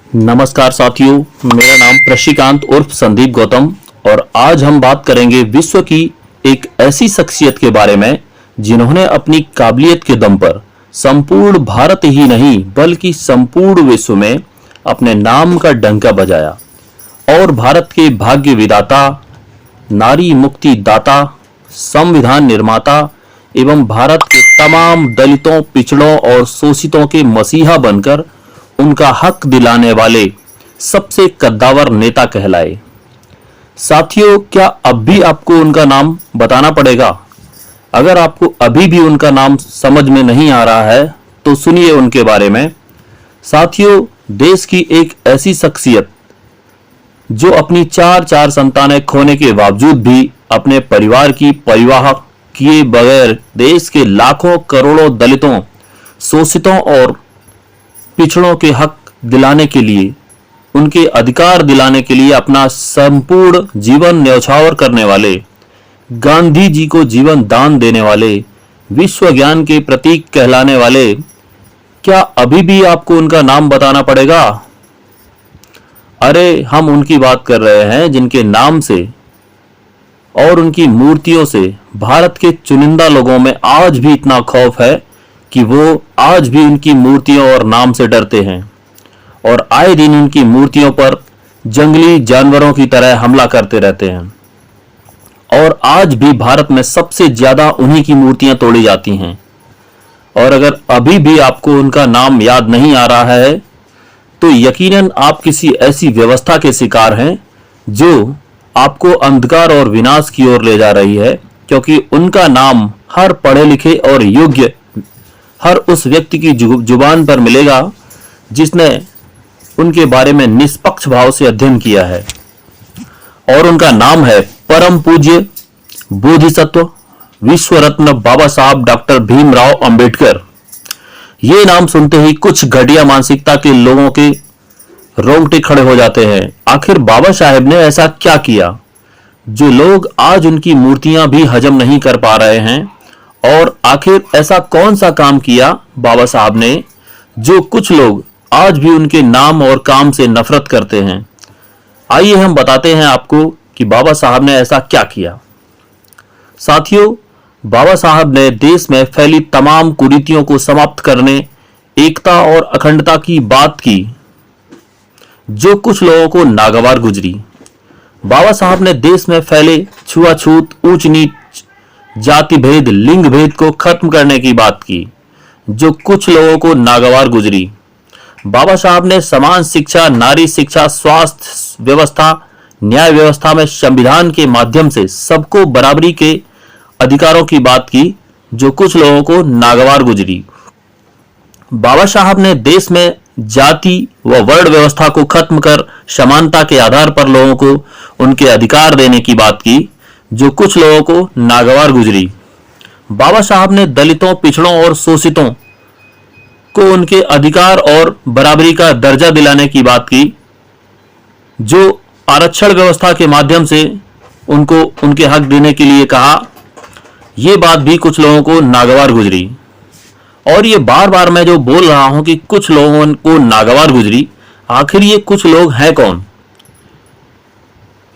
नमस्कार साथियों, मेरा नाम प्रशिकांत उर्फ संदीप गौतम और आज हम बात करेंगे विश्व की एक ऐसी शख्सियत के बारे में जिन्होंने अपनी काबिलियत के दम पर संपूर्ण भारत ही नहीं बल्कि संपूर्ण विश्व में अपने नाम का डंका बजाया और भारत के भाग्य विधाता, नारी मुक्ति दाता, संविधान निर्माता एवं भारत के तमाम दलितों, पिछड़ों और शोषितों के मसीहा बनकर उनका हक दिलाने वाले सबसे कद्दावर नेता कहलाए। साथियों, क्या अब भी आपको उनका नाम बताना पड़ेगा? अगर आपको अभी भी उनका नाम समझ में नहीं आ रहा है तो सुनिए उनके बारे में। साथियों, देश की एक ऐसी शख्सियत जो अपनी चार संतानें खोने के बावजूद भी अपने परिवार की परवाह किए बगैर देश के लाखों करोड़ों दलितों, शोषितों और पिछड़ों के हक दिलाने के लिए, उनके अधिकार दिलाने के लिए अपना संपूर्ण जीवन न्यौछावर करने वाले, गांधी जी को जीवन दान देने वाले, विश्व ज्ञान के प्रतीक कहलाने वाले, क्या अभी भी आपको उनका नाम बताना पड़ेगा? अरे, हम उनकी बात कर रहे हैं जिनके नाम से और उनकी मूर्तियों से भारत के चुनिंदा लोगों में आज भी इतना खौफ है कि वो आज भी उनकी मूर्तियों और नाम से डरते हैं और आए दिन उनकी मूर्तियों पर जंगली जानवरों की तरह हमला करते रहते हैं और आज भी भारत में सबसे ज्यादा उन्हीं की मूर्तियां तोड़ी जाती हैं। और अगर अभी भी आपको उनका नाम याद नहीं आ रहा है तो यकीनन आप किसी ऐसी व्यवस्था के शिकार हैं जो आपको अंधकार और विनाश की ओर ले जा रही है, क्योंकि उनका नाम हर पढ़े लिखे और योग्य हर उस व्यक्ति की जुबान पर मिलेगा जिसने उनके बारे में निष्पक्ष भाव से अध्ययन किया है। और उनका नाम है परम पूज्य बोधिसत्व विश्व रत्न बाबा साहब डॉक्टर भीमराव अंबेडकर। ये नाम सुनते ही कुछ घटिया मानसिकता के लोगों के रोंगटे खड़े हो जाते हैं। आखिर बाबा साहेब ने ऐसा क्या किया जो लोग आज उनकी मूर्तियां भी हजम नहीं कर पा रहे हैं? और आखिर ऐसा कौन सा काम किया बाबा साहब ने जो कुछ लोग आज भी उनके नाम और काम से नफरत करते हैं? आइए हम बताते हैं आपको कि बाबा साहब ने ऐसा क्या किया। साथियों, बाबा साहब ने देश में फैली तमाम कुरीतियों को समाप्त करने, एकता और अखंडता की बात की जो कुछ लोगों को नागवार गुजरी। बाबा साहब ने देश में फैले छुआछूत, ऊंच नीच, जाति भेद, लिंग भेद को खत्म करने की बात की जो कुछ लोगों को नागवार गुजरी। बाबा साहब ने समान शिक्षा, नारी शिक्षा, स्वास्थ्य व्यवस्था, न्याय व्यवस्था में संविधान के माध्यम से सबको बराबरी के अधिकारों की बात की जो कुछ लोगों को नागवार गुजरी। बाबा साहब ने देश में जाति व वर्ण व्यवस्था को खत्म कर समानता के आधार पर लोगों को उनके अधिकार देने की बात की जो कुछ लोगों को नागवार गुजरी। बाबा साहब ने दलितों, पिछड़ों और शोषितों को उनके अधिकार और बराबरी का दर्जा दिलाने की बात की जो आरक्षण व्यवस्था के माध्यम से उनको उनके हक देने के लिए कहा। ये बात भी कुछ लोगों को नागवार गुजरी। और ये बार बार मैं जो बोल रहा हूं कि कुछ लोगों को नागवार गुजरी, आखिर ये कुछ लोग हैं कौन?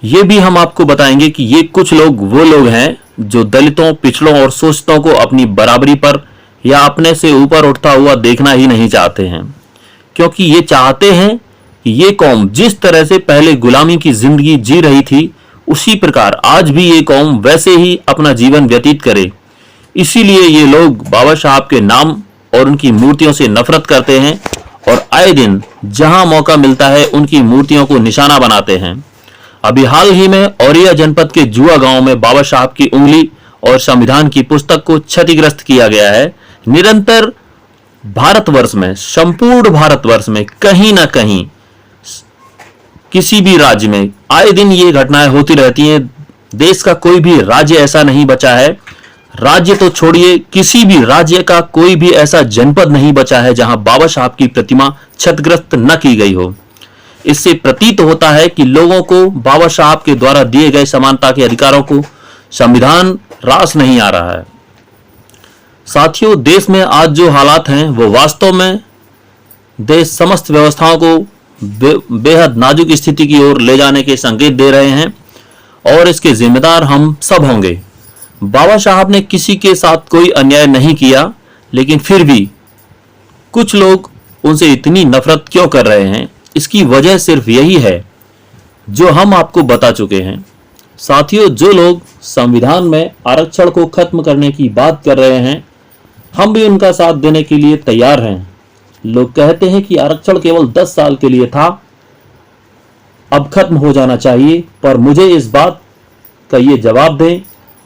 ये भी हम आपको बताएंगे कि ये कुछ लोग वो लोग हैं जो दलितों, पिछड़ों और शोषितों को अपनी बराबरी पर या अपने से ऊपर उठता हुआ देखना ही नहीं चाहते हैं, क्योंकि ये चाहते हैं कि ये कौम जिस तरह से पहले गुलामी की जिंदगी जी रही थी उसी प्रकार आज भी ये कौम वैसे ही अपना जीवन व्यतीत करे। इसीलिए ये लोग बाबा साहब के नाम और उनकी मूर्तियों से नफरत करते हैं और आए दिन जहां मौका मिलता है उनकी मूर्तियों को निशाना बनाते हैं। अभी हाल ही में औरिया जनपद के जुआ गांव में बाबा साहब की उंगली और संविधान की पुस्तक को क्षतिग्रस्त किया गया है। निरंतर भारतवर्ष में, संपूर्ण भारतवर्ष में कहीं ना कहीं किसी भी राज्य में आए दिन ये घटनाएं होती रहती हैं। देश का कोई भी राज्य ऐसा नहीं बचा है, राज्य तो छोड़िए, किसी भी राज्य का कोई भी ऐसा जनपद नहीं बचा है जहां बाबा साहब की प्रतिमा क्षतिग्रस्त न की गई हो। इससे प्रतीत होता है कि लोगों को बाबा साहब के द्वारा दिए गए समानता के अधिकारों को संविधान रास नहीं आ रहा है। साथियों, देश में आज जो हालात हैं वो वास्तव में देश समस्त व्यवस्थाओं को बेहद नाजुक स्थिति की ओर ले जाने के संकेत दे रहे हैं और इसके जिम्मेदार हम सब होंगे। बाबा साहब ने किसी के साथ कोई अन्याय नहीं किया, लेकिन फिर भी कुछ लोग उनसे इतनी नफरत क्यों कर रहे हैं? इसकी वजह सिर्फ यही है जो हम आपको बता चुके हैं। साथियों, जो लोग संविधान में आरक्षण को खत्म करने की बात कर रहे हैं, हम भी उनका साथ देने के लिए तैयार हैं। लोग कहते हैं कि आरक्षण केवल 10 साल के लिए था, अब खत्म हो जाना चाहिए, पर मुझे इस बात का ये जवाब दें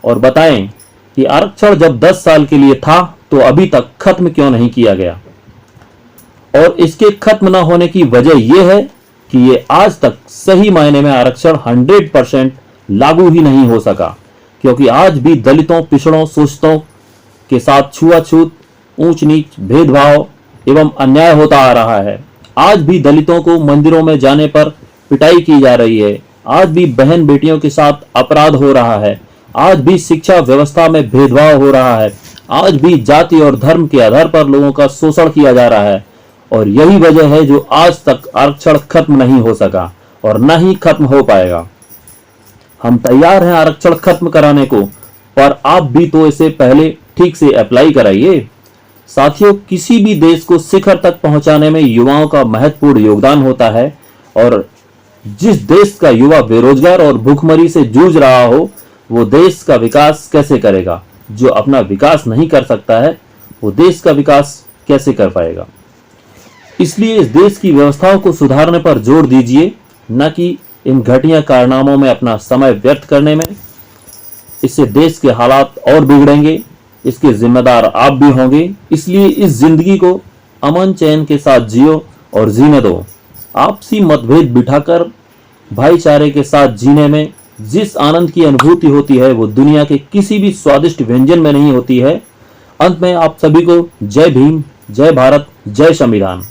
और बताएं कि आरक्षण जब 10 साल के लिए था तो अभी तक खत्म क्यों नहीं किया गया? और इसके खत्म न होने की वजह यह है कि ये आज तक सही मायने में आरक्षण 100% लागू ही नहीं हो सका, क्योंकि आज भी दलितों, पिछड़ों, शोषितों के साथ छुआछूत, ऊंच नीच, भेदभाव एवं अन्याय होता आ रहा है। आज भी दलितों को मंदिरों में जाने पर पिटाई की जा रही है। आज भी बहन बेटियों के साथ अपराध हो रहा है। आज भी शिक्षा व्यवस्था में भेदभाव हो रहा है। आज भी जाति और धर्म के आधार पर लोगों का शोषण किया जा रहा है। और यही वजह है जो आज तक आरक्षण खत्म नहीं हो सका और न ही खत्म हो पाएगा। हम तैयार हैं आरक्षण खत्म कराने को, पर आप भी तो इसे पहले ठीक से अप्लाई कराइए। साथियों, किसी भी देश को शिखर तक पहुंचाने में युवाओं का महत्वपूर्ण योगदान होता है और जिस देश का युवा बेरोजगार और भूखमरी से जूझ रहा हो, वो देश का विकास कैसे करेगा? जो अपना विकास नहीं कर सकता है, वो देश का विकास कैसे कर पाएगा? इसलिए इस देश की व्यवस्थाओं को सुधारने पर जोर दीजिए, न कि इन घटिया कारनामों में अपना समय व्यर्थ करने में। इससे देश के हालात और बिगड़ेंगे, इसके जिम्मेदार आप भी होंगे। इसलिए इस जिंदगी को अमन चैन के साथ जियो और जीने दो। आपसी मतभेद बिठाकर भाईचारे के साथ जीने में जिस आनंद की अनुभूति होती है, वो दुनिया के किसी भी स्वादिष्ट व्यंजन में नहीं होती है। अंत में आप सभी को जय भीम, जय भारत, जय संविधान।